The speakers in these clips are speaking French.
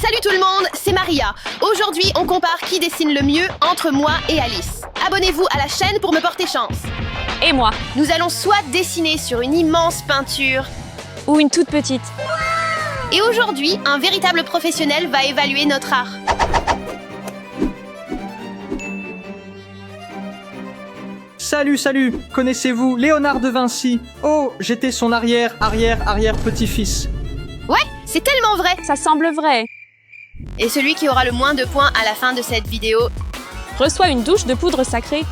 Salut tout le monde, c'est Maria. Aujourd'hui, on compare qui dessine le mieux entre moi et Alice. Abonnez-vous à la chaîne pour me porter chance. Et moi. Nous allons soit dessiner sur une immense peinture, Ou une toute petite. et aujourd'hui, un véritable professionnel va évaluer notre art. Salut, connaissez-vous Léonard de Vinci? Oh, j'étais son arrière-petit-fils. Ouais, c'est tellement vrai. Ça semble vrai. Et celui qui aura le moins de points à la fin de cette vidéo, Reçoit une douche de poudre sacrée.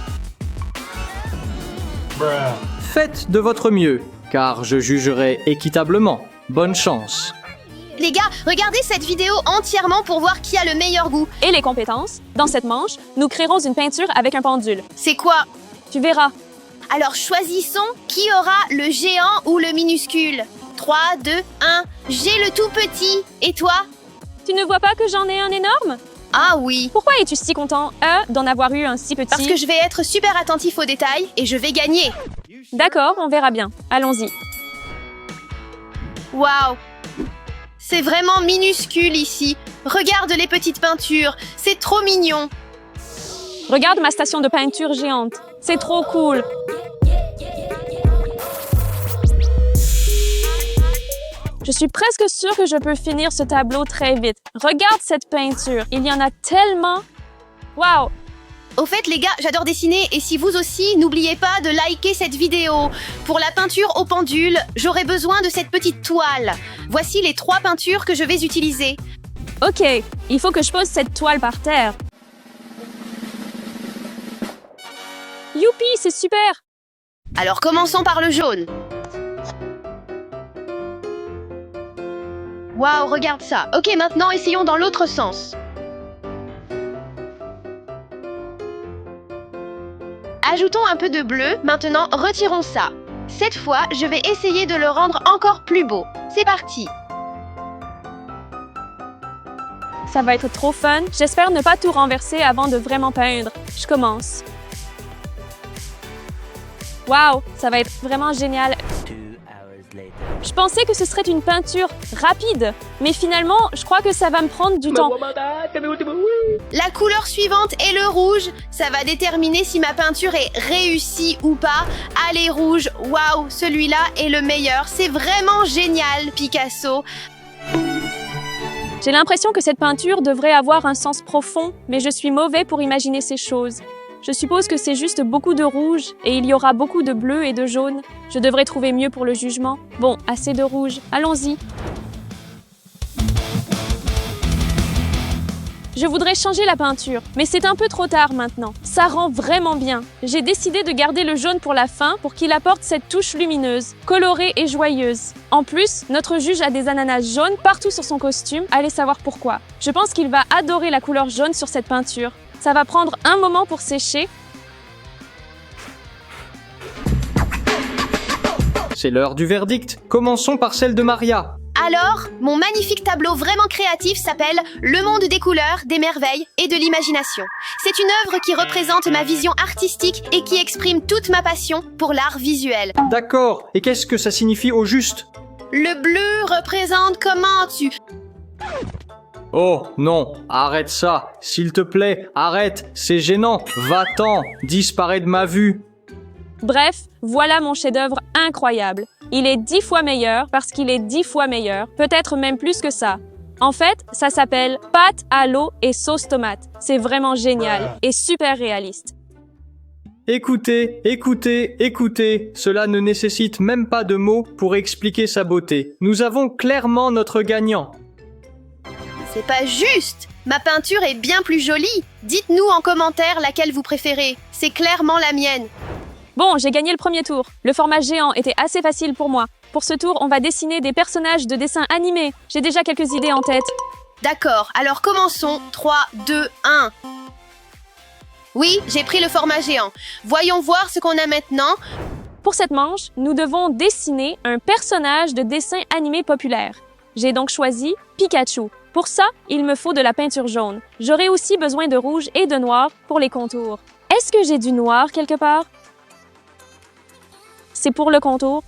Faites de votre mieux, car je jugerai équitablement. Bonne chance. les gars, regardez cette vidéo entièrement pour voir qui a le meilleur goût. Et les compétences. Dans cette manche, nous créerons une peinture avec un pendule. C'est quoi? Tu verras. Alors choisissons qui aura le géant ou le minuscule. 3, 2, 1, j'ai le tout petit. Et toi? Tu ne vois pas que j'en ai un énorme? Ah oui. Pourquoi es-tu si content, d'en avoir eu un si petit? Parce que je vais être super attentif aux détails et je vais gagner. D'accord, on verra bien. Allons-y. Waouh! C'est vraiment minuscule ici. Regarde les petites peintures, c'est trop mignon. Regarde ma station de peinture géante. C'est trop cool. Je suis presque sûre que je peux finir ce tableau très vite. Regarde cette peinture. Il y en a tellement. Waouh! Au fait, les gars, j'adore dessiner et si vous aussi, n'oubliez pas de liker cette vidéo. Pour la peinture au pendule, j'aurai besoin de cette petite toile. Voici les 3 peintures que je vais utiliser. Ok, il faut que je pose cette toile par terre. Youpi, c'est super! Alors commençons par le jaune. Waouh, regarde ça. Ok, maintenant essayons dans l'autre sens. Ajoutons un peu de bleu, maintenant retirons ça. Cette fois, je vais essayer de le rendre encore plus beau. C'est parti. Ça va être trop fun. J'espère ne pas tout renverser avant de vraiment peindre. Je commence. Waouh, ça va être vraiment génial. Je pensais que ce serait une peinture rapide, mais finalement, je crois que ça va me prendre du temps. La couleur suivante est le rouge. Ça va déterminer si ma peinture est réussie ou pas. Allez, rouge. Waouh, celui-là est le meilleur. C'est vraiment génial, Picasso. J'ai l'impression que cette peinture devrait avoir un sens profond, mais je suis mauvais pour imaginer ces choses. Je suppose que c'est juste beaucoup de rouge et il y aura beaucoup de bleu et de jaune. Je devrais trouver mieux pour le jugement. Bon, assez de rouge. Allons-y. Je voudrais changer la peinture, mais c'est un peu trop tard maintenant. Ça rend vraiment bien. J'ai décidé de garder le jaune pour la fin pour qu'il apporte cette touche lumineuse, colorée et joyeuse. En plus, notre juge a des ananas jaunes partout sur son costume. Allez savoir pourquoi. Je pense qu'il va adorer la couleur jaune sur cette peinture. Ça va prendre un moment pour sécher. C'est l'heure du verdict. Commençons par celle de Maria. Alors, mon magnifique tableau vraiment créatif s'appelle « Le monde des couleurs, des merveilles et de l'imagination ». C'est une œuvre qui représente ma vision artistique et qui exprime toute ma passion pour l'art visuel. D'accord, et qu'est-ce que ça signifie au juste? Le bleu représente comment tu... Oh, non, arrête ça. S'il te plaît, arrête, c'est gênant. Va-t'en, disparais de ma vue. Bref, voilà mon chef-d'œuvre incroyable. Il est 10 fois meilleur parce qu'il est 10 fois meilleur, peut-être même plus que ça. En fait, ça s'appelle pâte à l'eau et sauce tomate. C'est vraiment génial et super réaliste. Écoutez, cela ne nécessite même pas de mots pour expliquer sa beauté. Nous avons clairement notre gagnant. C'est pas juste! Ma peinture est bien plus jolie. Dites-nous en commentaire laquelle vous préférez. C'est clairement la mienne. Bon, j'ai gagné le premier tour. Le format géant était assez facile pour moi. Pour ce tour, on va dessiner des personnages de dessins animés. J'ai déjà quelques idées en tête. D'accord, alors commençons. 3, 2, 1. Oui, j'ai pris le format géant. Voyons voir ce qu'on a maintenant. Pour cette manche, nous devons dessiner un personnage de dessin animé populaire. J'ai donc choisi Pikachu. Pour ça, il me faut de la peinture jaune. J'aurai aussi besoin de rouge et de noir pour les contours. Est-ce que j'ai du noir quelque part? C'est pour le contour?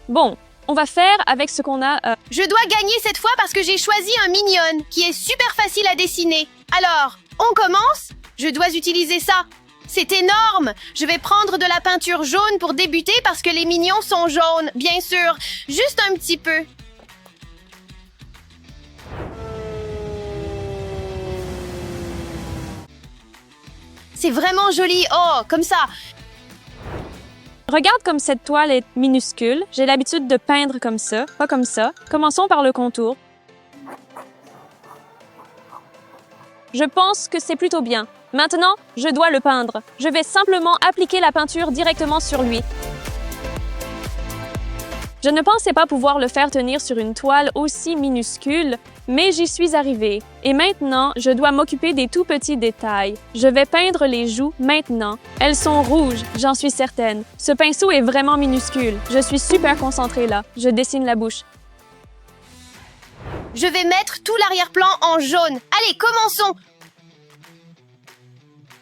Bon, On va faire avec ce qu'on a. Je dois gagner cette fois parce que j'ai choisi un minion qui est super facile à dessiner. Alors, on commence? Je dois utiliser ça. C'est énorme! Je vais prendre de la peinture jaune pour débuter parce que les mignons sont jaunes, bien sûr. Juste un petit peu. C'est vraiment joli. Oh, comme ça. Regarde comme cette toile est minuscule. J'ai l'habitude de peindre comme ça, pas comme ça. Commençons par le contour. Je pense que c'est plutôt bien. Maintenant, je dois le peindre. Je vais simplement appliquer la peinture directement sur lui. Je ne pensais pas pouvoir le faire tenir sur une toile aussi minuscule, mais j'y suis arrivée. Et maintenant, je dois m'occuper des tout petits détails. Je vais peindre les joues maintenant. Elles sont rouges, j'en suis certaine. Ce pinceau est vraiment minuscule. Je suis super concentrée là. Je dessine la bouche. Je vais mettre tout l'arrière-plan en jaune. Allez, commençons!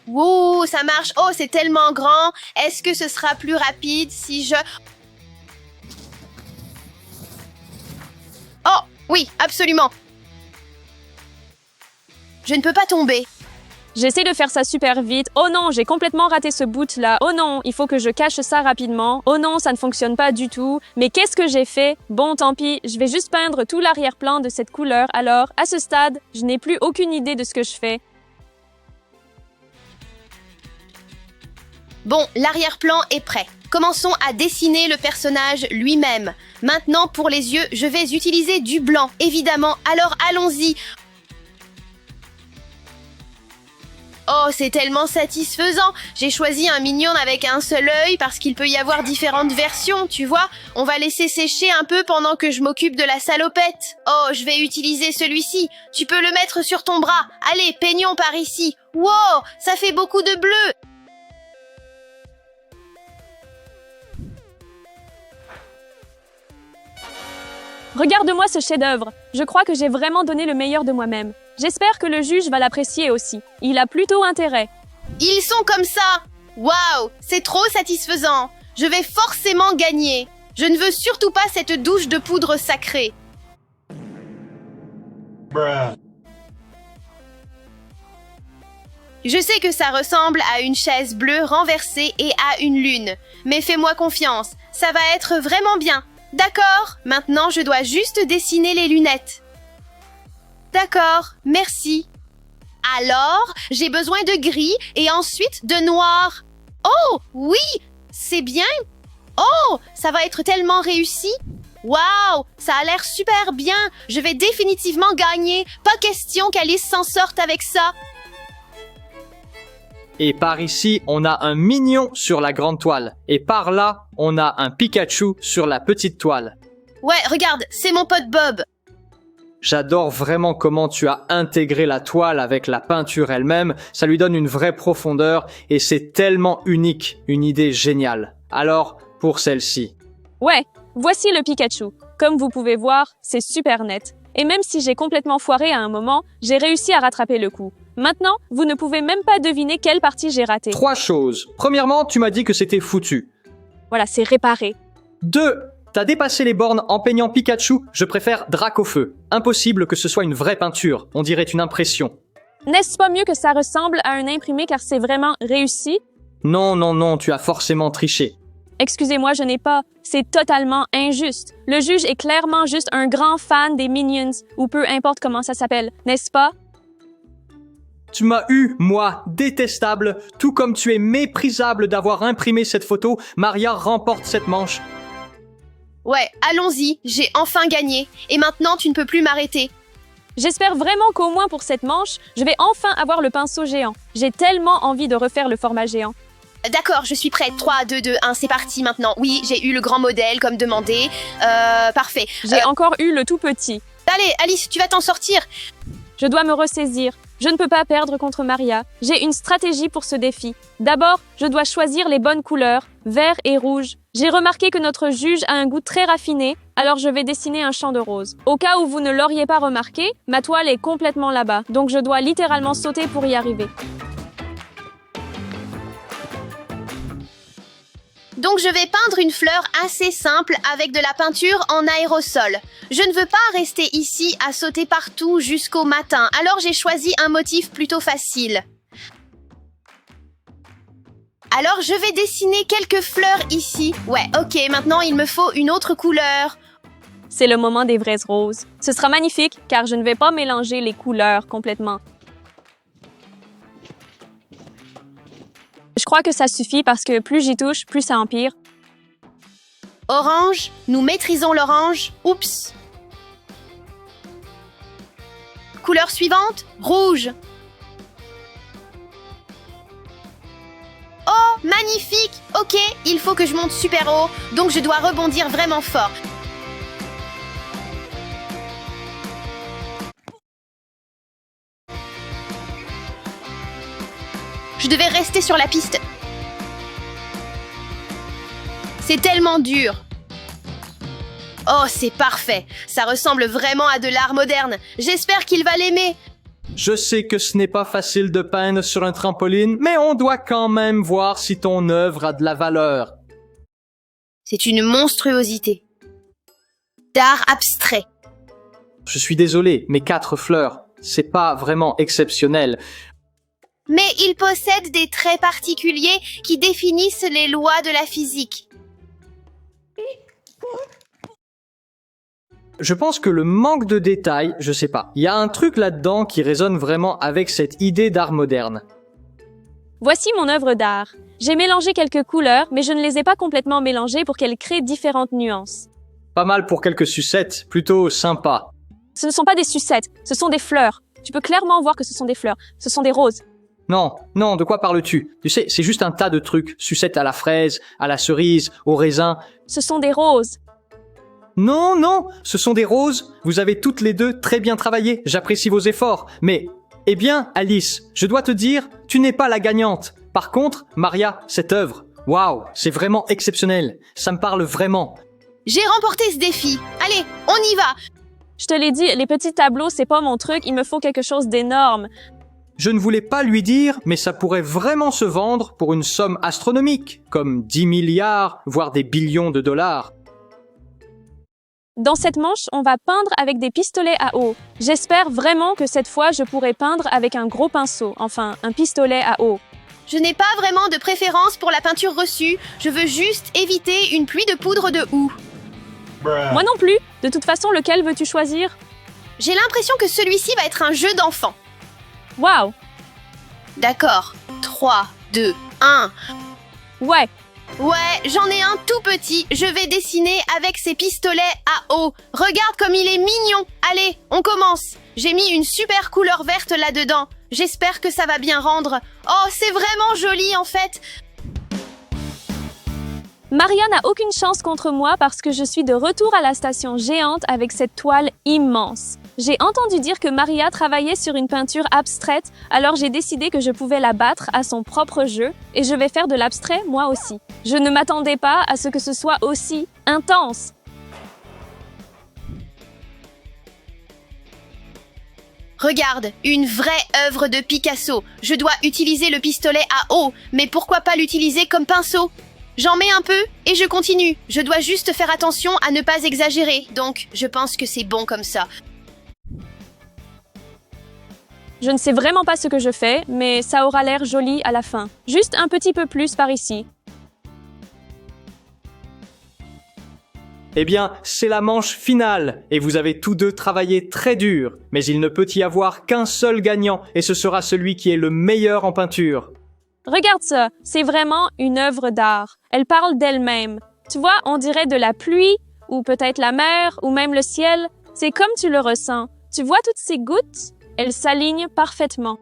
Wow, ça marche. Oh, c'est tellement grand. Est-ce que ce sera plus rapide si je... Oh, oui, absolument. Je ne peux pas tomber. J'essaie de faire ça super vite. Oh non, j'ai complètement raté ce bout-là. Oh non, il faut que je cache ça rapidement. Oh non, ça ne fonctionne pas du tout. Mais qu'est-ce que j'ai fait? Bon, tant pis, je vais juste peindre tout l'arrière-plan de cette couleur. Alors, à ce stade, je n'ai plus aucune idée de ce que je fais. Bon, l'arrière-plan est prêt. Commençons à dessiner le personnage lui-même. Maintenant, pour les yeux, je vais utiliser du blanc, évidemment. Alors, allons-y. Oh, c'est tellement satisfaisant. J'ai choisi un mignon avec un seul œil parce qu'il peut y avoir différentes versions, tu vois. On va laisser sécher un peu pendant que je m'occupe de la salopette. Oh, je vais utiliser celui-ci. Tu peux le mettre sur ton bras. Allez, peignons par ici. Wow, ça fait beaucoup de bleu. Regarde-moi ce chef-d'œuvre. Je crois que j'ai vraiment donné le meilleur de moi-même. J'espère que le juge va l'apprécier aussi. Il a plutôt intérêt. Ils sont comme ça. Waouh, c'est trop satisfaisant. Je vais forcément gagner. Je ne veux surtout pas cette douche de poudre sacrée. Je sais que ça ressemble à une chaise bleue renversée et à une lune. Mais fais-moi confiance, ça va être vraiment bien. D'accord, maintenant je dois juste dessiner les lunettes. D'accord, merci. Alors, j'ai besoin de gris et ensuite de noir. Oh, oui, c'est bien. Oh, ça va être tellement réussi. Waouh, ça a l'air super bien. Je vais définitivement gagner. Pas question qu'Alice s'en sorte avec ça. Et par ici, on a un mignon sur la grande toile. Et par là, on a un Pikachu sur la petite toile. Ouais, regarde, c'est mon pote Bob. J'adore vraiment comment tu as intégré la toile avec la peinture elle-même. Ça lui donne une vraie profondeur et c'est tellement unique, une idée géniale. Alors, pour celle-ci. Ouais, voici le Pikachu. Comme vous pouvez voir, c'est super net. Et même si j'ai complètement foiré à un moment, j'ai réussi à rattraper le coup. Maintenant, vous ne pouvez même pas deviner quelle partie j'ai ratée. 3 choses. Premièrement, tu m'as dit que c'était foutu. Voilà, c'est réparé. 2. T'as dépassé les bornes en peignant Pikachu, je préfère Dracofeu. Impossible que ce soit une vraie peinture, on dirait une impression. N'est-ce pas mieux que ça ressemble à un imprimé car c'est vraiment réussi? Non, tu as forcément triché. Excusez-moi, je n'ai pas. C'est totalement injuste. Le juge est clairement juste un grand fan des Minions, ou peu importe comment ça s'appelle, n'est-ce pas? Tu m'as eu, moi, détestable, tout comme tu es méprisable d'avoir imprimé cette photo, Maria remporte cette manche. Ouais, allons-y, j'ai enfin gagné. Et maintenant, tu ne peux plus m'arrêter. J'espère vraiment qu'au moins pour cette manche, je vais enfin avoir le pinceau géant. J'ai tellement envie de refaire le format géant. D'accord, je suis prête. 3, 2, 2, 1, c'est parti maintenant. Oui, j'ai eu le grand modèle comme demandé. Parfait. J'ai encore eu le tout petit. Allez, Alice, tu vas t'en sortir. Je dois me ressaisir. Je ne peux pas perdre contre Maria. J'ai une stratégie pour ce défi. D'abord, je dois choisir les bonnes couleurs, vert et rouge. J'ai remarqué que notre juge a un goût très raffiné, alors je vais dessiner un champ de roses. Au cas où vous ne l'auriez pas remarqué, ma toile est complètement là-bas, donc je dois littéralement sauter pour y arriver. Donc je vais peindre une fleur assez simple avec de la peinture en aérosol. Je ne veux pas rester ici à sauter partout jusqu'au matin, alors j'ai choisi un motif plutôt facile. Alors je vais dessiner quelques fleurs ici. Ouais, ok, maintenant il me faut une autre couleur. C'est le moment des vraies roses. Ce sera magnifique car je ne vais pas mélanger les couleurs complètement. Je crois que ça suffit parce que plus j'y touche, plus ça empire. Orange, nous maîtrisons l'orange. Oups. Couleur suivante, rouge. Oh, magnifique. Ok, il faut que je monte super haut, donc je dois rebondir vraiment fort. Je devais rester sur la piste. C'est tellement dur. Oh, c'est parfait. Ça ressemble vraiment à de l'art moderne. J'espère qu'il va l'aimer. Je sais que ce n'est pas facile de peindre sur un trampoline, mais on doit quand même voir si ton œuvre a de la valeur. C'est une monstruosité. D'art abstrait. Je suis désolé, mais 4 fleurs, c'est pas vraiment exceptionnel. Mais il possède des traits particuliers qui définissent les lois de la physique. Je pense que le manque de détails, je sais pas, il y a un truc là-dedans qui résonne vraiment avec cette idée d'art moderne. Voici mon œuvre d'art. J'ai mélangé quelques couleurs, mais je ne les ai pas complètement mélangées pour qu'elles créent différentes nuances. Pas mal pour quelques sucettes, plutôt sympa. Ce ne sont pas des sucettes, ce sont des fleurs. Tu peux clairement voir que ce sont des fleurs. Ce sont des roses. Non, de quoi parles-tu? Tu sais, c'est juste un tas de trucs. Sucettes à la fraise, à la cerise, au raisin. Ce sont des roses. Non, ce sont des roses. Vous avez toutes les deux très bien travaillé. J'apprécie vos efforts. Mais, eh bien, Alice, je dois te dire, tu n'es pas la gagnante. Par contre, Maria, cette œuvre, waouh, c'est vraiment exceptionnel. Ça me parle vraiment. J'ai remporté ce défi. Allez, on y va. Je te l'ai dit, les petits tableaux, c'est pas mon truc. Il me faut quelque chose d'énorme. Je ne voulais pas lui dire, mais ça pourrait vraiment se vendre pour une somme astronomique, comme 10 milliards, voire des billions de dollars. Dans cette manche, on va peindre avec des pistolets à eau. J'espère vraiment que cette fois, je pourrai peindre avec un gros pinceau, enfin, un pistolet à eau. Je n'ai pas vraiment de préférence pour la peinture reçue. Je veux juste éviter une pluie de poudre de houx. Moi non plus. De toute façon, lequel veux-tu choisir? J'ai l'impression que celui-ci va être un jeu d'enfant. Waouh! D'accord. 3, 2, 1. Ouais, Ouais, j'en ai un tout petit. Je vais dessiner avec ces pistolets à eau. Regarde comme il est mignon. Allez, on commence. J'ai mis une super couleur verte là-dedans. J'espère que ça va bien rendre. Oh, c'est vraiment joli en fait. Maria n'a aucune chance contre moi parce que je suis de retour à la station géante avec cette toile immense. J'ai entendu dire que Maria travaillait sur une peinture abstraite, alors j'ai décidé que je pouvais la battre à son propre jeu et je vais faire de l'abstrait moi aussi. Je ne m'attendais pas à ce que ce soit aussi intense. Regarde, une vraie œuvre de Picasso. Je dois utiliser le pistolet à eau, mais pourquoi pas l'utiliser comme pinceau ? J'en mets un peu et je continue. Je dois juste faire attention à ne pas exagérer, donc je pense que c'est bon comme ça. Je ne sais vraiment pas ce que je fais, mais ça aura l'air joli à la fin. Juste un petit peu plus par ici. Eh bien, c'est la manche finale, et vous avez tous deux travaillé très dur, mais il ne peut y avoir qu'un seul gagnant, et ce sera celui qui est le meilleur en peinture. Regarde ça, c'est vraiment une œuvre d'art. Elle parle d'elle-même. Tu vois, on dirait de la pluie, ou peut-être la mer, ou même le ciel. C'est comme tu le ressens. Tu vois toutes ces gouttes? Elles s'alignent parfaitement.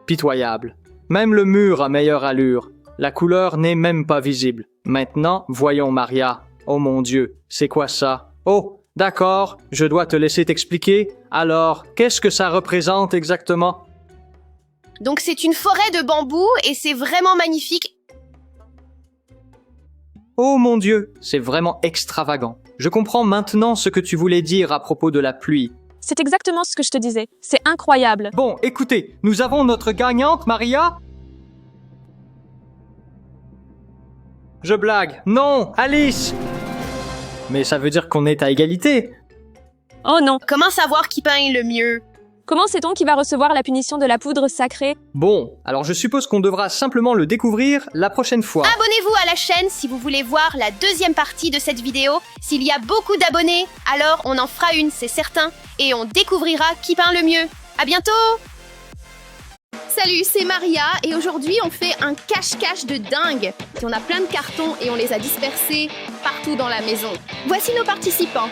Pitoyable. Même le mur a meilleure allure. La couleur n'est même pas visible. Maintenant, voyons Maria. Oh mon Dieu, c'est quoi ça? Oh, d'accord, je dois te laisser t'expliquer. Alors, qu'est-ce que ça représente exactement? Donc c'est une forêt de bambou et c'est vraiment magnifique. Oh mon Dieu, c'est vraiment extravagant. Je comprends maintenant ce que tu voulais dire à propos de la pluie. C'est exactement ce que je te disais. C'est incroyable. Bon, écoutez, nous avons notre gagnante, Maria. je blague. Non, Alice! Mais ça veut dire qu'on est à égalité. Oh non. Comment savoir qui peint le mieux? Comment sait-on qui va recevoir la punition de la poudre sacrée? Bon, alors je suppose qu'on devra simplement le découvrir la prochaine fois. Abonnez-vous à la chaîne si vous voulez voir la deuxième partie de cette vidéo. S'il y a beaucoup d'abonnés, alors on en fera une, c'est certain. Et on découvrira qui peint le mieux. À bientôt! Salut, c'est Maria et aujourd'hui on fait un cache-cache de dingue. On a plein de cartons et on les a dispersés partout dans la maison. Voici nos participants.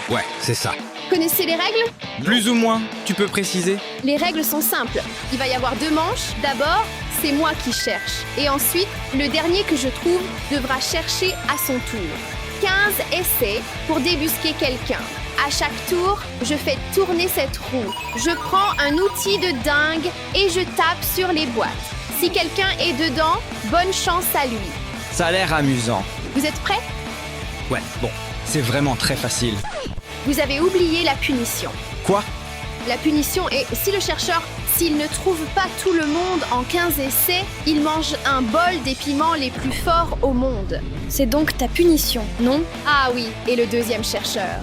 Ouais, c'est ça. Connaissez les règles? Plus ou moins, tu peux préciser? Les règles sont simples. Il va y avoir 2 manches. D'abord, c'est moi qui cherche. Et ensuite, le dernier que je trouve devra chercher à son tour. 15 essais pour débusquer quelqu'un. À chaque tour, je fais tourner cette roue. Je prends un outil de dingue et je tape sur les boîtes. Si quelqu'un est dedans, bonne chance à lui. Ça a l'air amusant. Vous êtes prêts? Ouais, bon, c'est vraiment très facile. Vous avez oublié la punition. Quoi? La punition est, si le chercheur, s'il ne trouve pas tout le monde en 15 essais, il mange un bol des piments les plus forts au monde. C'est donc ta punition, non? Ah oui, et le deuxième chercheur.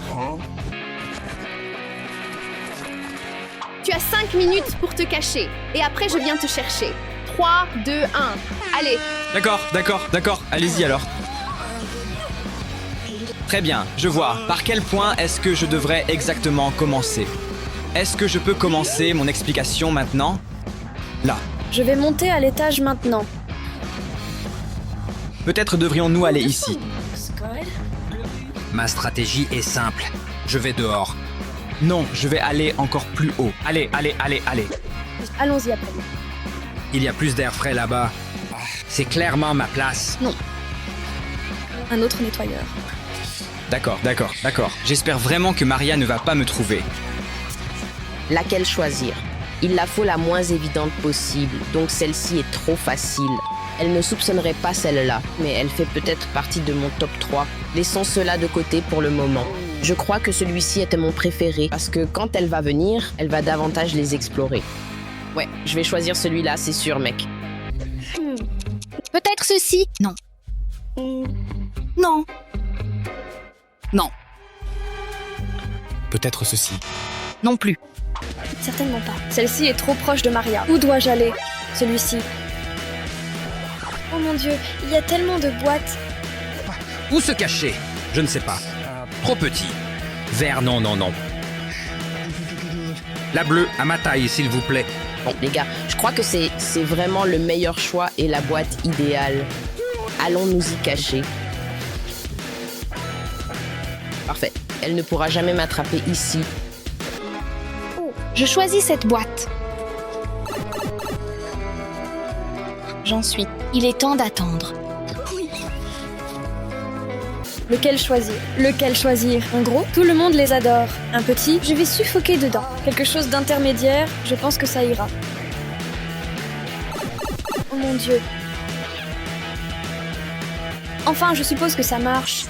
Tu as 5 minutes pour te cacher, et après je viens te chercher. 3, 2, 1, allez. D'accord, allez-y alors. Très bien, je vois. Par quel point est-ce que je devrais exactement commencer? Est-ce que je peux commencer mon explication maintenant? Là. Je vais monter à l'étage maintenant. Peut-être devrions-nous aller ici. Ma stratégie est simple. Je vais dehors. Non, je vais aller encore plus haut. Allez. Allons-y après. Il y a plus d'air frais là-bas. C'est clairement ma place. Un autre nettoyeur. D'accord. J'espère vraiment que Maria ne va pas me trouver. Laquelle choisir? Il la faut la moins évidente possible, donc celle-ci est trop facile. Elle ne soupçonnerait pas celle-là, mais elle fait peut-être partie de mon top 3. Laissons cela de côté pour le moment. Je crois que celui-ci était mon préféré, parce que quand elle va venir, elle va davantage les explorer. Ouais, je vais choisir celui-là, c'est sûr, mec. Peut-être ceci. Non. Non. Non. Peut-être ceci. Non plus. Certainement pas. Celle-ci est trop proche de Maria. Où dois-je aller? Celui-ci. Oh mon Dieu, il y a tellement de boîtes. Où se cacher? Je ne sais pas. Trop petit. Vert, non. La bleue, à ma taille, s'il vous plaît. Bon, les gars, je crois que c'est vraiment le meilleur choix et la boîte idéale. Allons nous y cacher. Parfait. Elle ne pourra jamais m'attraper ici. Je choisis cette boîte. J'en suis. Il est temps d'attendre. Lequel choisir? En gros, tout le monde les adore. Un petit, je vais suffoquer dedans. Quelque chose d'intermédiaire, je pense que ça ira. Oh mon Dieu. Enfin, je suppose que ça marche.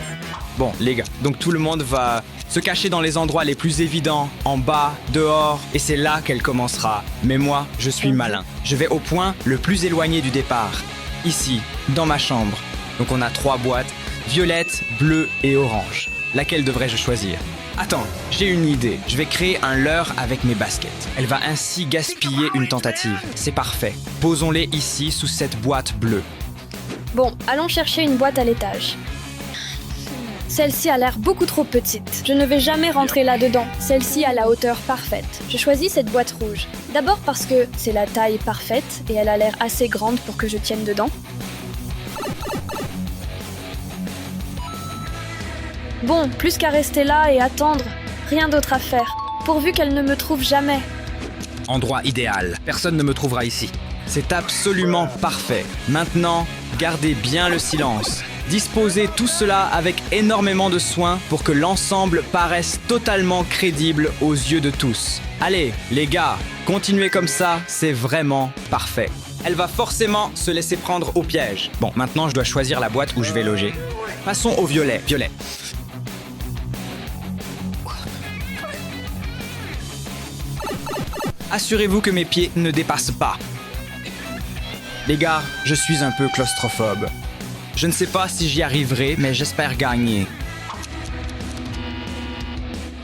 Bon, les gars, donc tout le monde va se cacher dans les endroits les plus évidents, en bas, dehors, et c'est là qu'elle commencera. Mais moi, je suis malin. Je vais au point le plus éloigné du départ. Ici, dans ma chambre. Donc on a 3 boîtes, violette, bleue et orange. Laquelle devrais-je choisir? Attends, j'ai une idée. Je vais créer un leurre avec mes baskets. Elle va ainsi gaspiller une tentative. C'est parfait. Posons-les ici sous cette boîte bleue. Bon, allons chercher une boîte à l'étage. Celle-ci a l'air beaucoup trop petite. Je ne vais jamais rentrer là-dedans. Celle-ci a la hauteur parfaite. Je choisis cette boîte rouge. D'abord parce que c'est la taille parfaite et elle a l'air assez grande pour que je tienne dedans. Bon, plus qu'à rester là et attendre. Rien d'autre à faire. Pourvu qu'elle ne me trouve jamais. Endroit idéal. Personne ne me trouvera ici. C'est absolument parfait. Maintenant, gardez bien le silence. Disposez tout cela avec énormément de soin pour que l'ensemble paraisse totalement crédible aux yeux de tous. Allez, les gars, continuez comme ça, c'est vraiment parfait. Elle va forcément se laisser prendre au piège. Bon, maintenant je dois choisir la boîte où je vais loger. Passons au violet. Violet. Assurez-vous que mes pieds ne dépassent pas. Les gars, je suis un peu claustrophobe. Je ne sais pas si j'y arriverai, mais j'espère gagner.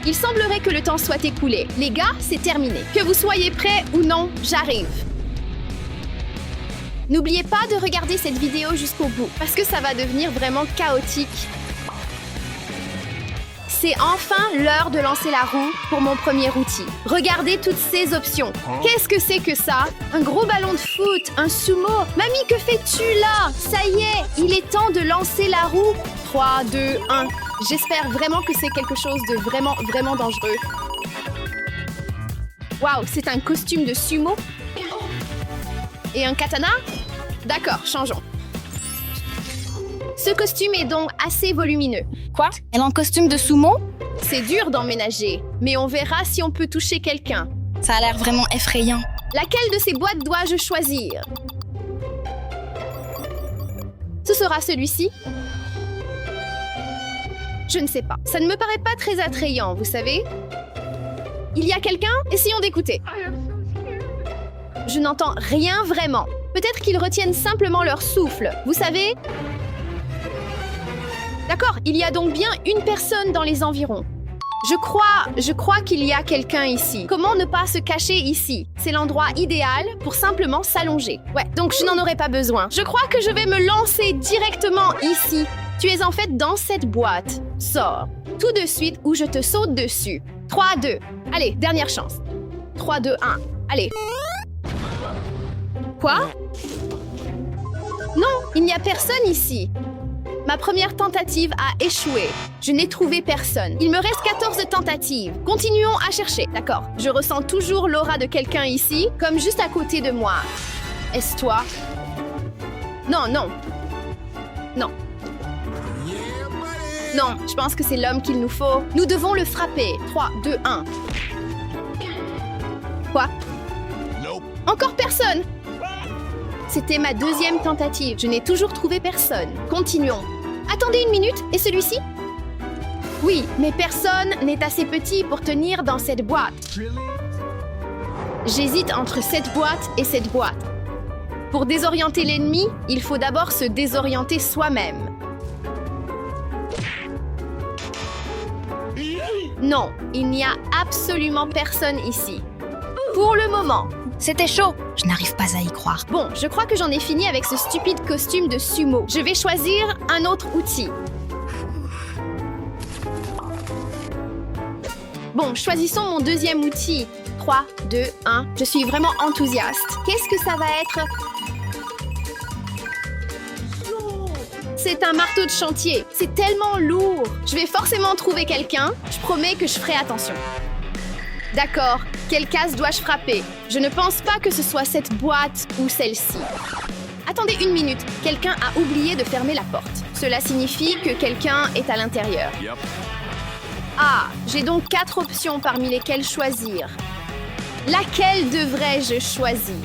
Il semblerait que le temps soit écoulé. Les gars, c'est terminé. Que vous soyez prêts ou non, j'arrive. N'oubliez pas de regarder cette vidéo jusqu'au bout, parce que ça va devenir vraiment chaotique. C'est enfin l'heure de lancer la roue pour mon premier outil. Regardez toutes ces options. Qu'est-ce que c'est que ça? Un gros ballon de foot, un sumo. Mamie, que fais-tu là? Ça y est, il est temps de lancer la roue. 3, 2, 1. J'espère vraiment que c'est quelque chose de vraiment, vraiment dangereux. Waouh, c'est un costume de sumo? Et un katana? D'accord, changeons. Ce costume est donc assez volumineux. Quoi? Elle est en costume de sumo? C'est dur d'emménager, mais on verra si on peut toucher quelqu'un. Ça a l'air vraiment effrayant. Laquelle de ces boîtes dois-je choisir? Ce sera celui-ci? Je ne sais pas. Ça ne me paraît pas très attrayant, vous savez? Il y a quelqu'un? Essayons d'écouter. Je n'entends rien vraiment. Peut-être qu'ils retiennent simplement leur souffle. Vous savez? D'accord, il y a donc bien une personne dans les environs. Je crois qu'il y a quelqu'un ici. Comment ne pas se cacher ici? C'est l'endroit idéal pour simplement s'allonger. Ouais, donc je n'en aurai pas besoin. Je crois que je vais me lancer directement ici. Tu es en fait dans cette boîte. Sors. Tout de suite ou je te saute dessus. 3, 2. Allez, dernière chance. 3, 2, 1. Allez. Quoi? Non, il n'y a personne ici. Ma première tentative a échoué. Je n'ai trouvé personne. Il me reste 14 tentatives. Continuons à chercher. D'accord. Je ressens toujours l'aura de quelqu'un ici, comme juste à côté de moi. Est-ce toi? Non, non. Non. Non, je pense que c'est l'homme qu'il nous faut. Nous devons le frapper. 3, 2, 1. Quoi? Encore personne! C'était ma deuxième tentative. Je n'ai toujours trouvé personne. Continuons. Attendez une minute. Et celui-ci? Oui, mais personne n'est assez petit pour tenir dans cette boîte. J'hésite entre cette boîte et cette boîte. Pour désorienter l'ennemi, il faut d'abord se désorienter soi-même. Non, il n'y a absolument personne ici. Pour le moment. C'était chaud. Je n'arrive pas à y croire. Bon, je crois que j'en ai fini avec ce stupide costume de sumo. Je vais choisir un autre outil. Bon, choisissons mon deuxième outil. 3, 2, 1. Je suis vraiment enthousiaste. Qu'est-ce que ça va être? C'est un marteau de chantier. C'est tellement lourd. Je vais forcément trouver quelqu'un. Je promets que je ferai attention. D'accord. Quelle case dois-je frapper? Je ne pense pas que ce soit cette boîte ou celle-ci. Attendez une minute. Quelqu'un a oublié de fermer la porte. Cela signifie que quelqu'un est à l'intérieur. Ah, j'ai donc 4 options parmi lesquelles choisir. Laquelle devrais-je choisir?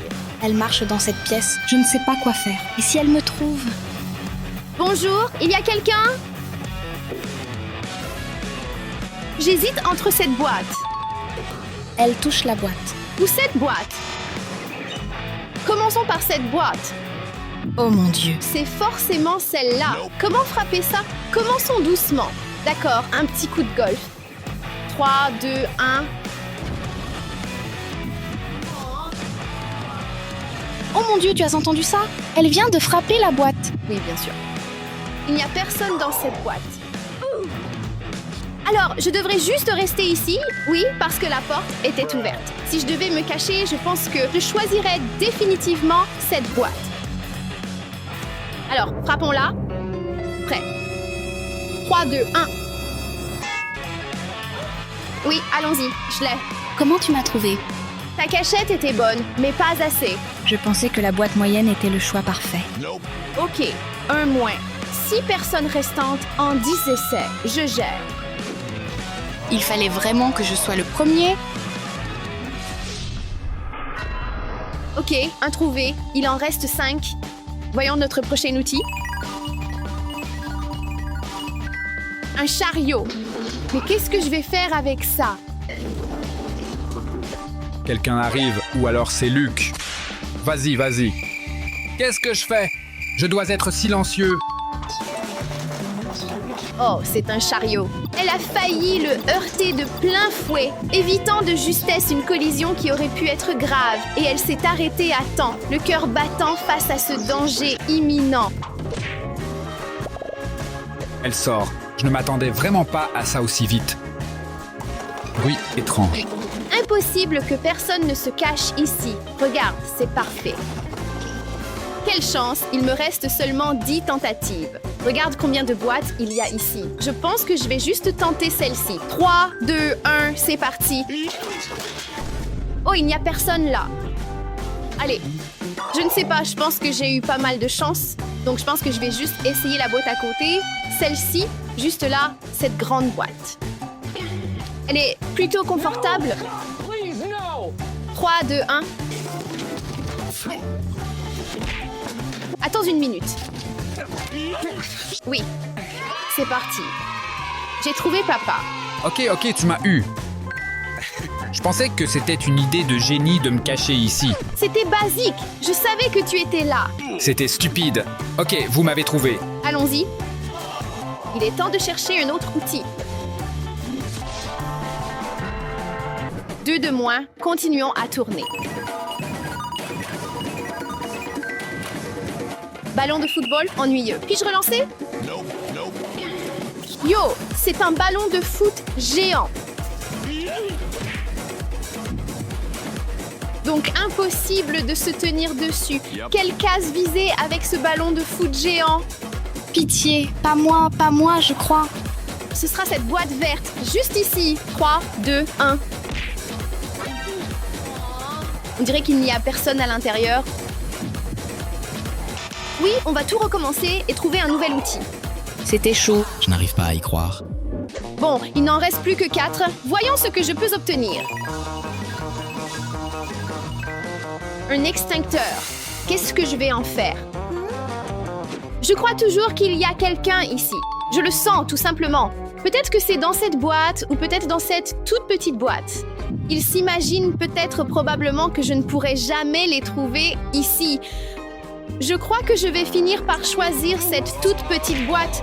Elle marche dans cette pièce. Je ne sais pas quoi faire. Et si elle me trouve? Bonjour, il y a quelqu'un? J'hésite entre cette boîte. Elle touche la boîte. Ou cette boîte. Commençons par cette boîte. Oh mon Dieu. C'est forcément celle-là. Comment frapper ça? Commençons doucement. D'accord, un petit coup de golf. 3, 2, 1. Oh mon Dieu, tu as entendu ça? Elle vient de frapper la boîte. Oui, bien sûr. Il n'y a personne dans cette boîte. Alors, je devrais juste rester ici? Oui, parce que la porte était ouverte. Si je devais me cacher, je pense que je choisirais définitivement cette boîte. Alors, frappons-la. Prêt. 3, 2, 1. Oui, allons-y, je l'ai. Comment tu m'as trouvé? Ta cachette était bonne, mais pas assez. Je pensais que la boîte moyenne était le choix parfait. Ok, un moins. 6 personnes restantes en 10 essais. Je gère. Il fallait vraiment que je sois le premier. Ok, un trouvé. Il en reste 5. Voyons notre prochain outil. Un chariot. Mais qu'est-ce que je vais faire avec ça? Quelqu'un arrive, ou alors c'est Luc. Vas-y, vas-y. Qu'est-ce que je fais? Je dois être silencieux. Oh, c'est un chariot. Elle a failli le heurter de plein fouet, évitant de justesse une collision qui aurait pu être grave, et elle s'est arrêtée à temps, le cœur battant face à ce danger imminent. Elle sort. Je ne m'attendais vraiment pas à ça aussi vite. Bruit étrange. Impossible que personne ne se cache ici. Regarde, c'est parfait. Quelle chance, il me reste seulement 10 tentatives. Regarde combien de boîtes il y a ici. Je pense que je vais juste tenter celle-ci. 3, 2, 1, c'est parti. Oh, il n'y a personne là. Allez, je ne sais pas, je pense que j'ai eu pas mal de chance. Donc je pense que je vais juste essayer la boîte à côté. Celle-ci, juste là, cette grande boîte. Elle est plutôt confortable. 3, 2, 1. Attends une minute. Oui, c'est parti. J'ai trouvé papa. Ok, tu m'as eu. Je pensais que c'était une idée de génie de me cacher ici. C'était basique. Je savais que tu étais là. C'était stupide. Ok, vous m'avez trouvé. Allons-y. Il est temps de chercher un autre outil. 2 de moins. Continuons à tourner. Ballon de football ennuyeux. Puis-je relancer? Yo, c'est un ballon de foot géant. Donc impossible de se tenir dessus. Quelle case viser avec ce ballon de foot géant? Pitié, pas moi, je crois. Ce sera cette boîte verte, juste ici. 3, 2, 1. On dirait qu'il n'y a personne à l'intérieur. Oui, on va tout recommencer et trouver un nouvel outil. C'était chaud. Je n'arrive pas à y croire. Bon, il n'en reste plus que 4. Voyons ce que je peux obtenir. Un extincteur. Qu'est-ce que je vais en faire? Je crois toujours qu'il y a quelqu'un ici. Je le sens, tout simplement. Peut-être que c'est dans cette boîte ou peut-être dans cette toute petite boîte. Il s'imagine peut-être probablement que je ne pourrai jamais les trouver ici. Je crois que je vais finir par choisir cette toute petite boîte.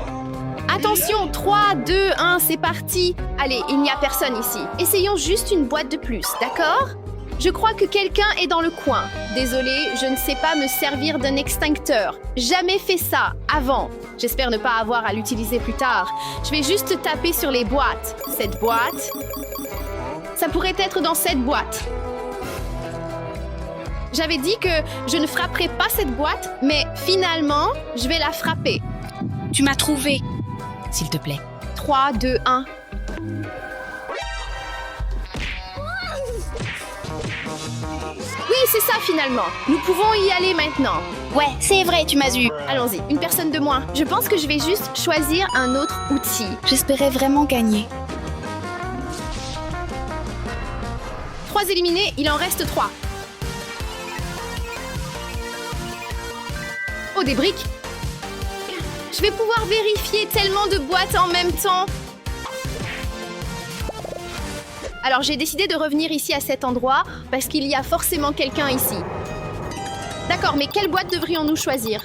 Attention, 3, 2, 1, c'est parti. Allez, il n'y a personne ici. Essayons juste une boîte de plus, d'accord? Je crois que quelqu'un est dans le coin. Désolée, je ne sais pas me servir d'un extincteur. Jamais fait ça avant. J'espère ne pas avoir à l'utiliser plus tard. Je vais juste taper sur les boîtes. Cette boîte. Ça pourrait être dans cette boîte. J'avais dit que je ne frapperais pas cette boîte, mais finalement, je vais la frapper. Tu m'as trouvé. S'il te plaît. 3, 2, 1. Oui, c'est ça finalement. Nous pouvons y aller maintenant. Ouais, c'est vrai, tu m'as eu. Allons-y, une personne de moins. Je pense que je vais juste choisir un autre outil. J'espérais vraiment gagner. 3 éliminés, il en reste 3. Oh, des briques. Je vais pouvoir vérifier tellement de boîtes en même temps. Alors, j'ai décidé de revenir ici à cet endroit parce qu'il y a forcément quelqu'un ici. D'accord, mais quelle boîte devrions-nous choisir?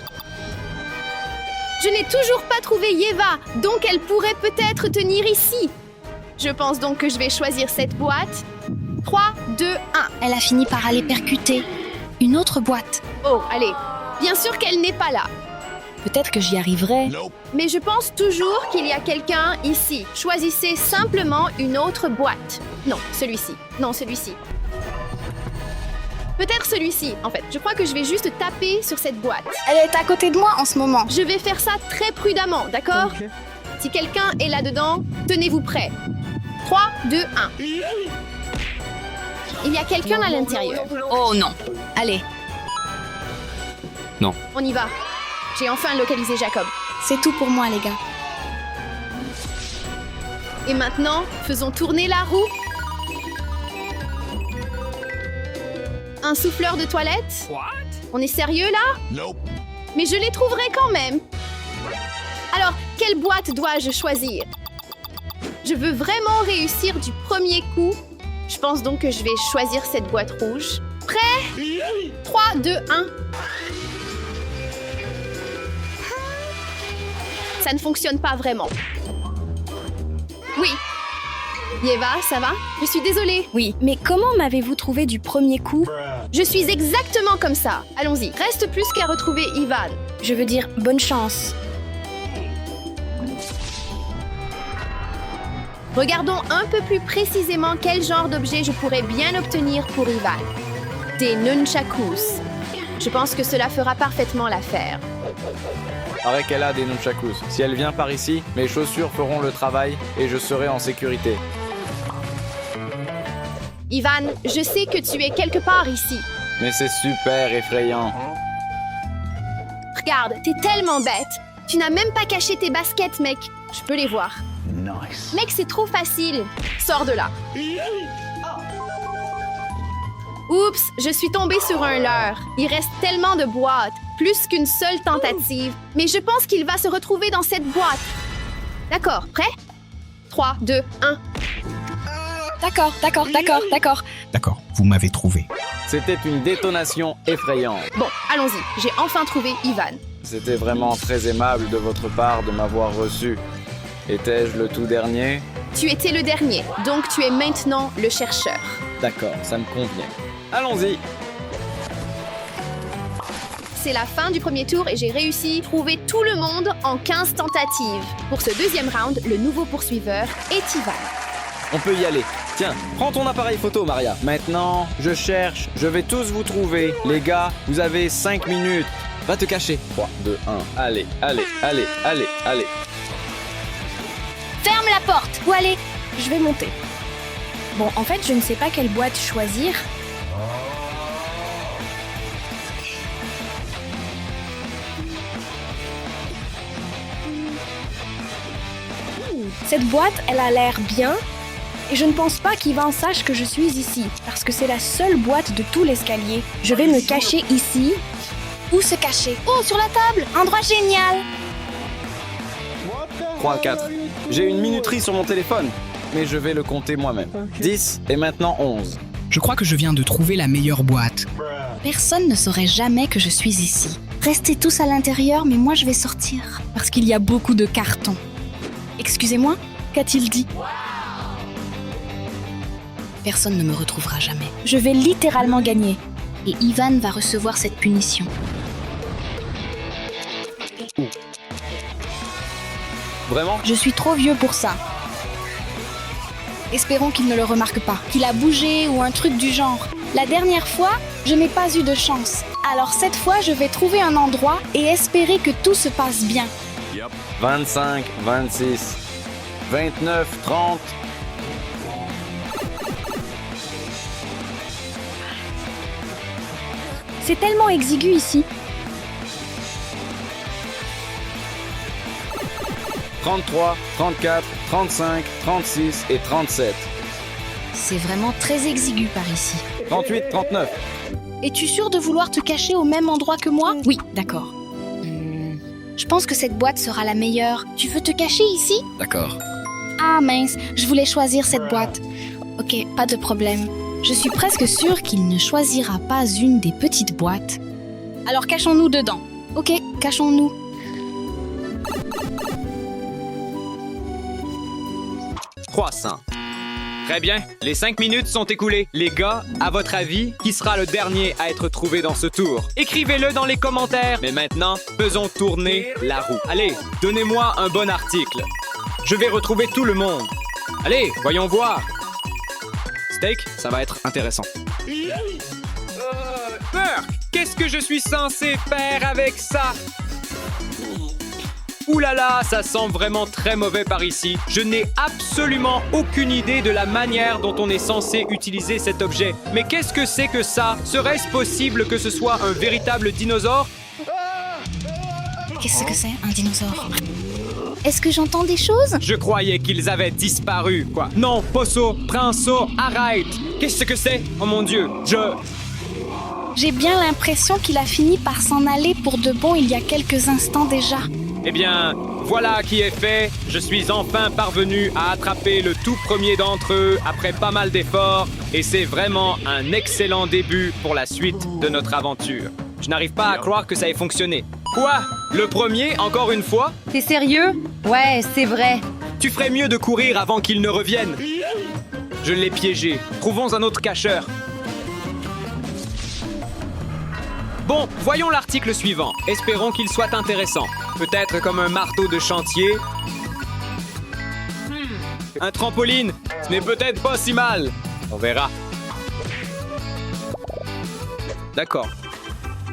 Je n'ai toujours pas trouvé Yeva, donc elle pourrait peut-être tenir ici. Je pense donc que je vais choisir cette boîte. 3, 2, 1. Elle a fini par aller percuter une autre boîte. Oh, allez. Bien sûr qu'elle n'est pas là. Peut-être que j'y arriverai. Mais je pense toujours qu'il y a quelqu'un ici. Choisissez simplement une autre boîte. Non, celui-ci. Non, celui-ci. Peut-être celui-ci, en fait. Je crois que je vais juste taper sur cette boîte. Elle est à côté de moi en ce moment. Je vais faire ça très prudemment, d'accord? Si quelqu'un est là-dedans, tenez-vous prêts. 3, 2, 1. Il y a quelqu'un à l'intérieur. Oh non. Allez, On y va. J'ai enfin localisé Jacob. C'est tout pour moi, les gars. Et maintenant, faisons tourner la roue. Un souffleur de toilette? On est sérieux là? Mais je les trouverai quand même. Alors, quelle boîte dois-je choisir? Je veux vraiment réussir du premier coup. Je pense donc que je vais choisir cette boîte rouge. Prêt? 3, 2, 1. Ça ne fonctionne pas vraiment. Oui. Yeva, ça va? Je suis désolée. Oui, mais comment m'avez-vous trouvé du premier coup? Je suis exactement comme ça. Allons-y. Reste plus qu'à retrouver Ivan. Je veux dire, bonne chance. Regardons un peu plus précisément quel genre d'objet je pourrais bien obtenir pour Ivan. Des nunchakus. Je pense que cela fera parfaitement l'affaire. Paraît qu'elle a des nunchakus. Si elle vient par ici, mes chaussures feront le travail et je serai en sécurité. Ivan, je sais que tu es quelque part ici. Mais c'est super effrayant. Regarde, t'es tellement bête. Tu n'as même pas caché tes baskets, mec. Je peux les voir. Nice. Mec, c'est trop facile. Sors de là. Oups, je suis tombée sur un leurre. Il reste tellement de boîtes, plus qu'une seule tentative. Mais je pense qu'il va se retrouver dans cette boîte. D'accord, prêt? 3, 2, 1. D'accord. D'accord, vous m'avez trouvé. C'était une détonation effrayante. Bon, allons-y. J'ai enfin trouvé Ivan. C'était vraiment très aimable de votre part de m'avoir reçu. Étais-je le tout dernier? Tu étais le dernier, donc tu es maintenant le chercheur. D'accord, ça me convient. Allons-y. C'est la fin du premier tour et j'ai réussi à trouver tout le monde en 15 tentatives. Pour ce deuxième round, le nouveau poursuiveur est Ivan. On peut y aller. Tiens, prends ton appareil photo, Maria. Maintenant, je cherche. Je vais tous vous trouver. Les gars, vous avez 5 minutes. Va te cacher. 3, 2, 1. Allez. Ferme la porte. Où aller? Je vais monter. Bon, en fait, je ne sais pas quelle boîte choisir. Cette boîte, elle a l'air bien. Et je ne pense pas qu'Ivan sache que je suis ici, parce que c'est la seule boîte de tout l'escalier. Je vais me cacher ici. Où se cacher? Oh, sur la table! Endroit génial! 3, 4. J'ai une minuterie sur mon téléphone, mais je vais le compter moi-même. 10 et maintenant 11. Je crois que je viens de trouver la meilleure boîte. Personne ne saurait jamais que je suis ici. Restez tous à l'intérieur, mais moi je vais sortir. Parce qu'il y a beaucoup de cartons. Excusez-moi, qu'a-t-il dit? Personne ne me retrouvera jamais. Je vais littéralement gagner. Et Ivan va recevoir cette punition. Vraiment? Je suis trop vieux pour ça. Espérons qu'il ne le remarque pas, qu'il a bougé ou un truc du genre. La dernière fois, je n'ai pas eu de chance. Alors cette fois, je vais trouver un endroit et espérer que tout se passe bien. 25, 26, 29, 30. C'est tellement exigu ici. 33, 34, 35, 36 et 37. C'est vraiment très exigu par ici. 38, 39. Es-tu sûr de vouloir te cacher au même endroit que moi? Oui, d'accord. Je pense que cette boîte sera la meilleure. Tu veux te cacher ici? D'accord. Ah mince, je voulais choisir cette boîte. Ok, pas de problème. Je suis presque sûre qu'il ne choisira pas une des petites boîtes. Alors cachons-nous dedans. Ok, cachons-nous. Croissant. Très bien, les 5 minutes sont écoulées. Les gars, à votre avis, qui sera le dernier à être trouvé dans ce tour? Écrivez-le dans les commentaires. Mais maintenant, faisons tourner la roue. Allez, donnez-moi un bon article. Je vais retrouver tout le monde. Allez, voyons voir. Steak, ça va être intéressant. Burk, qu'est-ce que je suis censé faire avec ça? Ouh là là, ça sent vraiment très mauvais par ici. Je n'ai absolument aucune idée de la manière dont on est censé utiliser cet objet. Mais qu'est-ce que c'est que ça? Serait-ce possible que ce soit un véritable dinosaure? Qu'est-ce que c'est, un dinosaure? Est-ce que j'entends des choses? Je croyais qu'ils avaient disparu, quoi. Non, Posso, Princeau, arrête! Qu'est-ce que c'est? Oh mon Dieu, J'ai bien l'impression qu'il a fini par s'en aller pour de bon il y a quelques instants déjà. Eh bien, voilà qui est fait. Je suis enfin parvenu à attraper le tout premier d'entre eux après pas mal d'efforts. Et c'est vraiment un excellent début pour la suite de notre aventure. Je n'arrive pas à croire que ça ait fonctionné. Quoi? Le premier, encore une fois? T'es sérieux? Ouais, c'est vrai. Tu ferais mieux de courir avant qu'il ne revienne. Je l'ai piégé. Trouvons un autre cacheur. Bon, voyons l'article suivant. Espérons qu'il soit intéressant. Peut-être comme un marteau de chantier. Un trampoline, ce n'est peut-être pas si mal. On verra. D'accord.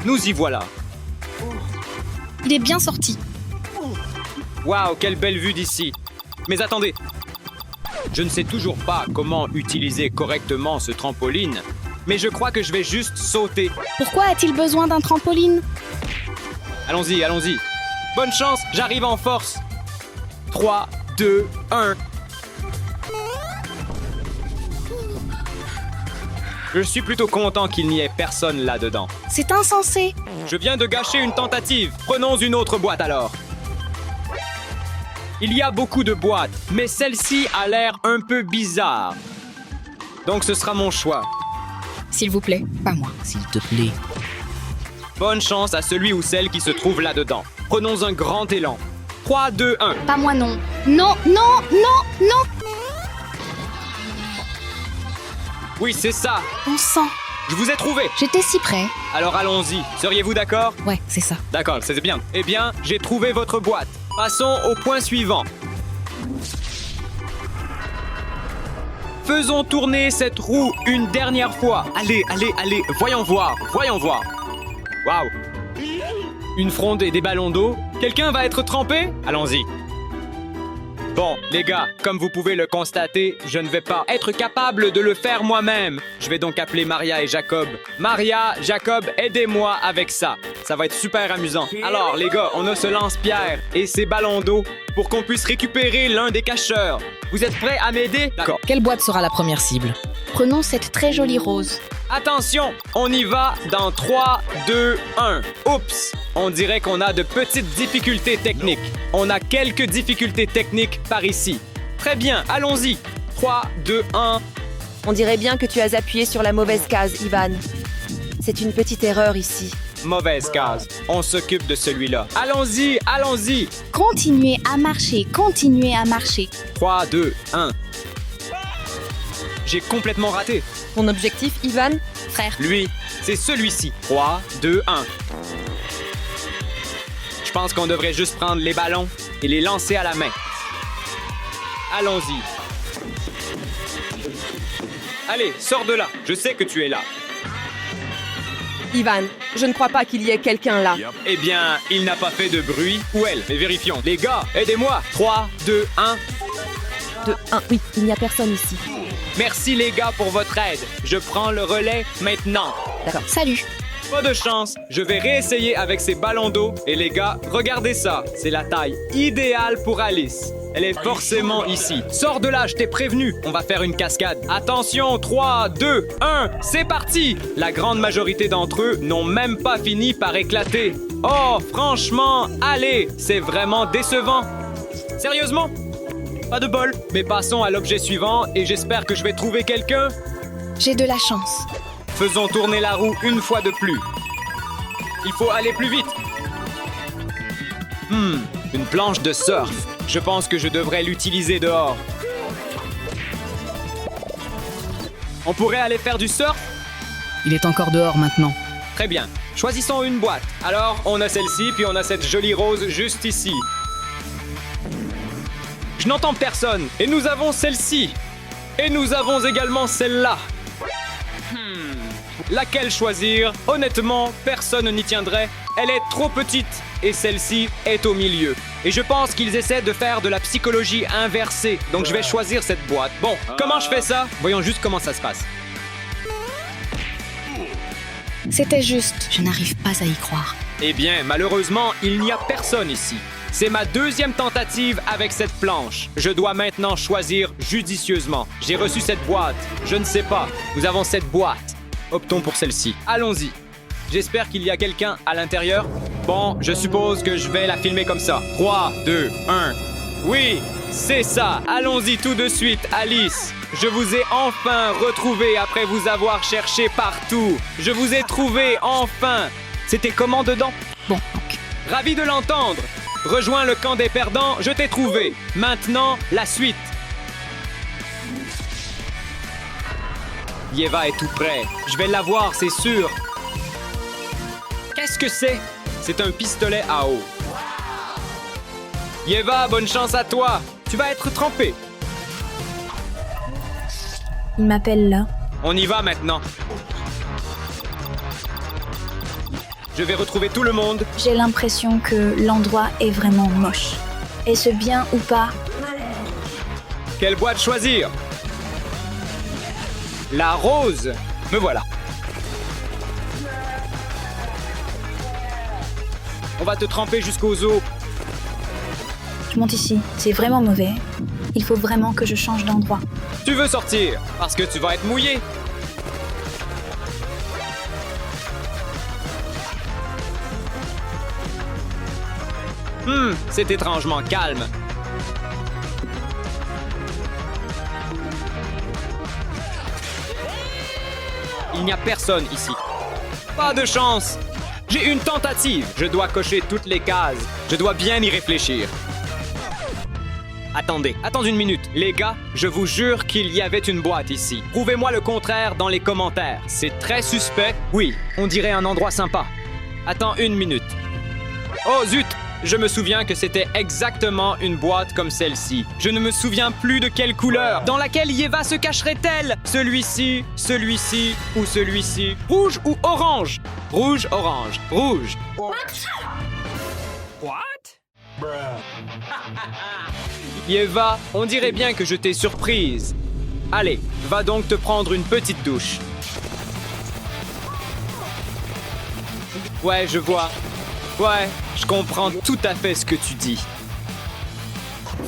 Nous y voilà. Il est bien sorti. Waouh, quelle belle vue d'ici. Mais attendez. Je ne sais toujours pas comment utiliser correctement ce trampoline, mais je crois que je vais juste sauter. Pourquoi a-t-il besoin d'un trampoline? Allons-y, allons-y. Bonne chance, j'arrive en force. 3, 2, 1. Je suis plutôt content qu'il n'y ait personne là-dedans. C'est insensé. Je viens de gâcher une tentative. Prenons une autre boîte alors. Il y a beaucoup de boîtes, mais celle-ci a l'air un peu bizarre. Donc ce sera mon choix. S'il vous plaît, pas moi. S'il te plaît. Bonne chance à celui ou celle qui se trouve là-dedans. Prenons un grand élan. 3, 2, 1. Pas moi non. Non, non, non, non. Oui, c'est ça. Bon sang. Je vous ai trouvé. J'étais si près. Alors allons-y. Seriez-vous d'accord? Ouais, c'est ça. D'accord, c'est bien. Eh bien, j'ai trouvé votre boîte. Passons au point suivant. Faisons tourner cette roue une dernière fois. Allez, allez, allez. Voyons voir, voyons voir. Waouh. Une fronde et des ballons d'eau. Quelqu'un va être trempé? Allons-y. Bon, les gars, comme vous pouvez le constater, je ne vais pas être capable de le faire moi-même. Je vais donc appeler Maria et Jacob. Maria, Jacob, aidez-moi avec ça. Ça va être super amusant. Alors, les gars, on a ce lance-pierre et ces ballons d'eau pour qu'on puisse récupérer l'un des cacheurs. Vous êtes prêts à m'aider? D'accord. Quelle boîte sera la première cible? Prenons cette très jolie rose. Attention, on y va dans 3, 2, 1. Oups, on dirait qu'on a de petites difficultés techniques. On a quelques difficultés techniques par ici. Très bien, allons-y. 3, 2, 1. On dirait bien que tu as appuyé sur la mauvaise case, Ivan. C'est une petite erreur ici. Mauvaise case. On s'occupe de celui-là. Allons-y, allons-y. Continuez à marcher, continuez à marcher. 3, 2, 1. J'ai complètement raté. Ton objectif, Ivan? Frère. Lui, c'est celui-ci. 3, 2, 1. Je pense qu'on devrait juste prendre les ballons et les lancer à la main. Allons-y. Allez, sors de là. Je sais que tu es là. Ivan, je ne crois pas qu'il y ait quelqu'un là. Eh bien, il n'a pas fait de bruit. Ou elle. Mais vérifions. Les gars, aidez-moi. 3, 2, 1. 2, 1. Oui, il n'y a personne ici. Merci les gars pour votre aide. Je prends le relais maintenant. D'accord. Salut. Pas de chance. Je vais réessayer avec ces ballons d'eau. Et les gars, regardez ça. C'est la taille idéale pour Alice. Elle est forcément ici. Sors de là, je t'ai prévenu. On va faire une cascade. Attention, 3, 2, 1, c'est parti! La grande majorité d'entre eux n'ont même pas fini par éclater. Oh, franchement, allez, c'est vraiment décevant. Sérieusement? Pas de bol. Mais passons à l'objet suivant et j'espère que je vais trouver quelqu'un. J'ai de la chance. Faisons tourner la roue une fois de plus. Il faut aller plus vite. Une planche de surf. Je pense que je devrais l'utiliser dehors. On pourrait aller faire du surf? Il est encore dehors maintenant. Très bien. Choisissons une boîte. Alors, on a celle-ci, puis on a cette jolie rose juste ici. Je n'entends personne. Et nous avons celle-ci. Et nous avons également celle-là. Laquelle choisir? Honnêtement, personne n'y tiendrait. Elle est trop petite et celle-ci est au milieu. Et je pense qu'ils essaient de faire de la psychologie inversée. Donc je vais choisir cette boîte. Bon, comment je fais ça? Voyons juste comment ça se passe. C'était juste. Je n'arrive pas à y croire. Eh bien, malheureusement, il n'y a personne ici. C'est ma deuxième tentative avec cette planche. Je dois maintenant choisir judicieusement. J'ai reçu cette boîte. Je ne sais pas. Nous avons cette boîte. Optons pour celle-ci. Allons-y. J'espère qu'il y a quelqu'un à l'intérieur. Bon, je suppose que je vais la filmer comme ça. 3, 2, 1. Oui, c'est ça. Allons-y tout de suite, Alice. Je vous ai enfin retrouvé après vous avoir cherché partout. Je vous ai trouvé enfin. C'était comment dedans? Bon, donc, Ravi de l'entendre. Rejoins le camp des perdants, je t'ai trouvé. Maintenant, la suite. Yeva est tout près. Je vais l'avoir, c'est sûr. Qu'est-ce que c'est? C'est un pistolet à eau. Yeva, bonne chance à toi. Tu vas être trempé. Il m'appelle là. On y va maintenant. Je vais retrouver tout le monde. J'ai l'impression que l'endroit est vraiment moche. Est-ce bien ou pas? Quelle boîte choisir? La rose. Me voilà. On va te tremper jusqu'aux os. Je monte ici. C'est vraiment mauvais. Il faut vraiment que je change d'endroit. Tu veux sortir parce que tu vas être mouillé. C'est étrangement calme. Il n'y a personne ici. Pas de chance. J'ai une tentative. Je dois cocher toutes les cases. Je dois bien y réfléchir. Attendez une minute. Les gars, je vous jure qu'il y avait une boîte ici. Prouvez-moi le contraire dans les commentaires. C'est très suspect. Oui, on dirait un endroit sympa. Attends une minute. Oh zut! Je me souviens que c'était exactement une boîte comme celle-ci. Je ne me souviens plus de quelle couleur. Dans laquelle Yeva se cacherait-elle? Celui-ci, celui-ci ou celui-ci? Rouge ou orange? Rouge, orange, rouge. What? Yeva, on dirait bien que je t'ai surprise. Allez, va donc te prendre une petite douche. Ouais, je vois. Ouais, je comprends tout à fait ce que tu dis.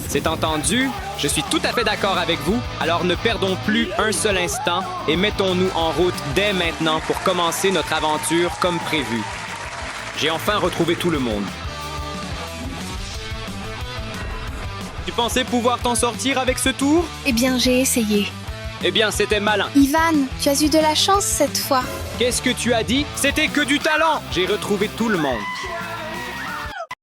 C'est entendu, je suis tout à fait d'accord avec vous, alors ne perdons plus un seul instant et mettons-nous en route dès maintenant pour commencer notre aventure comme prévu. J'ai enfin retrouvé tout le monde. Tu pensais pouvoir t'en sortir avec ce tour? Eh bien, j'ai essayé. Eh bien, c'était malin. Ivan, tu as eu de la chance cette fois. Qu'est-ce que tu as dit? C'était que du talent! J'ai retrouvé tout le monde.